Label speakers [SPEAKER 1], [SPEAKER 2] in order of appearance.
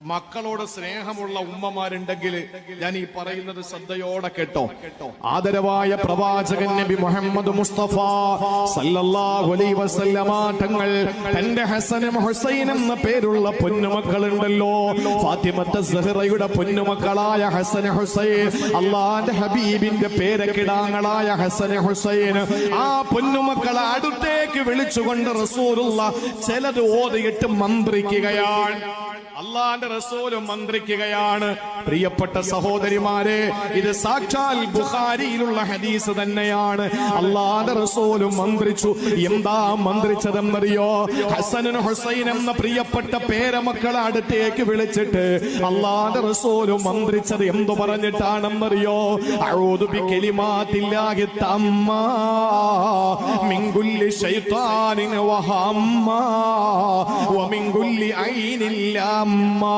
[SPEAKER 1] മക്കളോട് സ്നേഹമുള്ള ഉമ്മമാരുണ്ടെങ്കിൽ ഞാൻ ഈ പറയുന്നത് ശ്രദ്ധയോടെ കേട്ടോ. ആദരവായ പ്രവാചകൻ നബി മുഹമ്മദ് മുസ്തഫ സല്ലല്ലാഹു അലൈഹി വസല്ലമ തങ്ങൾ തന്റെ ഹസനും ഹുസൈൻ എന്ന പേരുള്ള പൊന്നുമക്കളുണ്ടല്ലോ, ഫാത്തിമത്ത് സഹറയുടെ പൊന്നുമക്കളായ ഹസൻ ഹുസൈൻ, അള്ളാന്റെ ഹബീബിന്റെ പേരക്കിടാങ്ങളായ ഹസൻ ഹുസൈൻ, ആ പൊന്നുമക്കളെ അടുത്തേക്ക് വിളിച്ചുകൊണ്ട് റസൂലുള്ള ചിലത് ഓതിയിട്ട് മന്ത്രിക്കുകയാണ്. അള്ളാന്റെ റസൂലും മന്ത്രിക്കുകയാണ്. പ്രിയപ്പെട്ട സഹോദരിമാരെ, ഇത് സാക്ഷാൽ ബുഖാരിയിലുള്ള ഹദീസ് തന്നെയാണ്. അള്ളാന്റെ റസൂലും മന്ത്രിച്ചു. എന്താ മന്ത്രിച്ചതെന്നറിയോ? ഹസൻ ഹുസൈൻ എന്ന പ്രിയപ്പെട്ട പേരമക്കളെ അടുത്തേക്ക് വിളിച്ചിട്ട് അള്ളാന്റെ റസൂലും മന്ത്രിച്ചത് എന്തു പറഞ്ഞിട്ടാണെന്നറിയോ? അഊദു ബികലിമാത്തില്ലാഹി തമ്മാ മിൻ കുല്ലി ശൈത്താനിൻ വഹമ്മാ വമിൻ കുല്ലി ഐനിൻ ലമ്മാ.